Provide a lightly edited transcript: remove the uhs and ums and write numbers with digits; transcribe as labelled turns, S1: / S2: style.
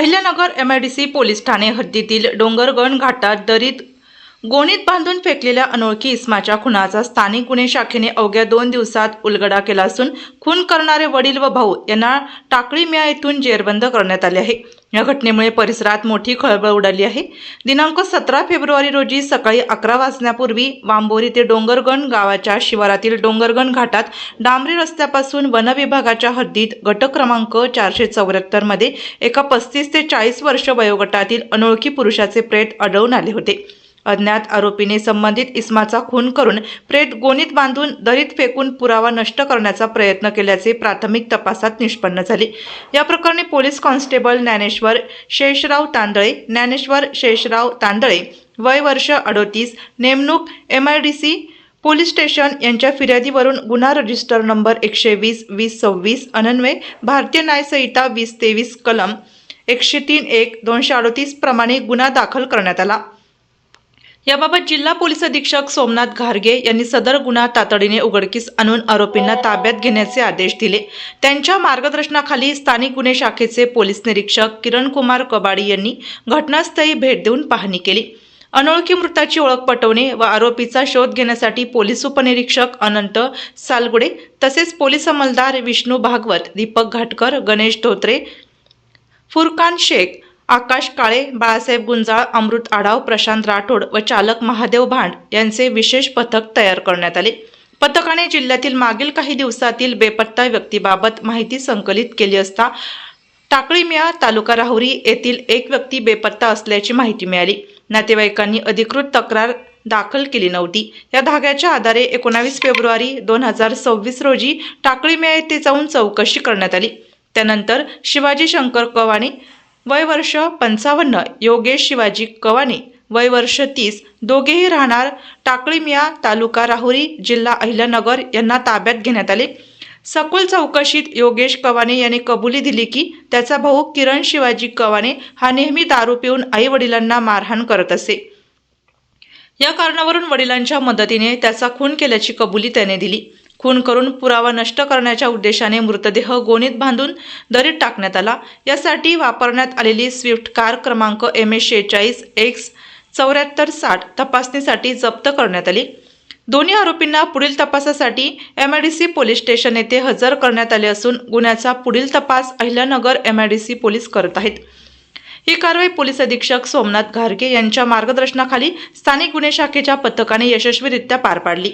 S1: Ahilyanagar MIDC police Thane हद्दीतील डोंगरगण घाटात दरीत गोणीत बांधून फेकलेल्या अनोळखी इसमाच्या खुनाचा स्थानिक गुन्हे शाखेने अवघ्या 2 दिवसात उलगडा केला असून खून करणारे वडील व भाऊ यांना टाकळी मिया येथून जेरबंद करण्यात आले आहे। या घटनेमुळे परिसरात मोठी खळबळ उडाली आहे। दिनांक 17 फेब्रुवारी रोजी सकाळी 11 वाजण्यापूर्वी वांबोरी ते डोंगरगण गावाच्या शिवारातील डोंगरगण घाटात डांबरी रस्त्यापासून वन विभागाच्या हद्दीत गट क्रमांक 474 मध्ये एका 35 ते 40 वर्ष वयोगटातील अनोळखी पुरुषाचे प्रेत आढळून आले होते। अज्ञात आरोपीने संबंधित इसमाचा खून करून प्रेत गोणीत बांधून दरीत फेकून पुरावा नष्ट करण्याचा प्रयत्न केल्याचे प्राथमिक तपासात निष्पन्न झाले। या प्रकरणी पोलीस कॉन्स्टेबल ज्ञानेश्वर शेषराव तांदळे वय वर्ष 38 नेमणूक MIDC पोलीस स्टेशन यांच्या फिर्यादीवरून गुन्हा रजिस्टर नंबर 120-2026 अन्वये भारतीय न्याय संहिता 2023 कलम 103(1)238 प्रमाणे गुन्हा दाखल करण्यात आला। याबाबत जिल्हा पोलीस अधीक्षक सोमनाथ घारगे यांनी सदर गुन्हा तातडीने उघडकीस आणून आरोपींना ताब्यात घेण्याचे आदेश दिले। त्यांच्या मार्गदर्शनाखाली स्थानिक गुन्हे शाखेचे पोलीस निरीक्षक किरण कुमार कबाडी यांनी घटनास्थळी भेट देऊन पाहणी केली। अनोळखी मृताची ओळख पटवणे व आरोपीचा शोध घेण्यासाठी पोलीस उपनिरीक्षक अनंत सालगुडे तसेच पोलीस अंमलदार विष्णू भागवत, दीपक घाटकर, गणेश धोत्रे, फुरकान शेख, आकाश काळे, बाळासाहेब गुंजाळ, अमृत आढाव, प्रशांत राठोड व चालक महादेव भांड यांचे विशेष पथक तयार करण्यात आले। पथकाने जिल्ह्यातील मागील काही दिवसातील बेपत्ता व्यक्तीबाबत माहिती संकलित केली असता टाकळी मिया तालुका राहुरी येथील एक व्यक्ती बेपत्ता असल्याची माहिती मिळाली। नातेवाईकांनी अधिकृत तक्रार दाखल केली नव्हती। या धाग्याच्या आधारे 19 फेब्रुवारी 2026 रोजी टाकळी मिया येथे जाऊन चौकशी करण्यात आली। त्यानंतर शिवाजी शंकर कवाने वय वर्ष 55, योगेश शिवाजी कवाने वय वर्ष 30 दोघेही राहणार टाकळी मिया तालुका राहुरी जिल्हा अहिल्यानगर यांना ताब्यात घेण्यात आले। सखोल चौकशीत योगेश कवाने यांनी कबुली दिली की त्याचा भाऊ किरण शिवाजी कवाने हा नेहमी दारू पिऊन आई वडिलांना मारहाण करत असे। या कारणावरून वडिलांच्या मदतीने त्याचा खून केल्याची कबुली त्याने दिली। खून करून पुरावा नष्ट करण्याच्या उद्देशाने मृतदेह गोणीत बांधून दरीत टाकण्यात आला। यासाठी वापरण्यात आलेली स्विफ्ट कार क्रमांक MS46X7460 तपासणीसाठी जप्त करण्यात आली। दोन्ही आरोपींना पुढील तपासासाठी MIDC पोलीस स्टेशन येथे हजर करण्यात आले असून गुन्ह्याचा पुढील तपास अहिल्यानगर MIDC पोलीस करत आहेत। ही कारवाई पोलीस अधीक्षक सोमनाथ घारगे यांच्या मार्गदर्शनाखाली स्थानिक गुन्हे शाखेच्या पथकाने यशस्वीरित्या पार पाडली।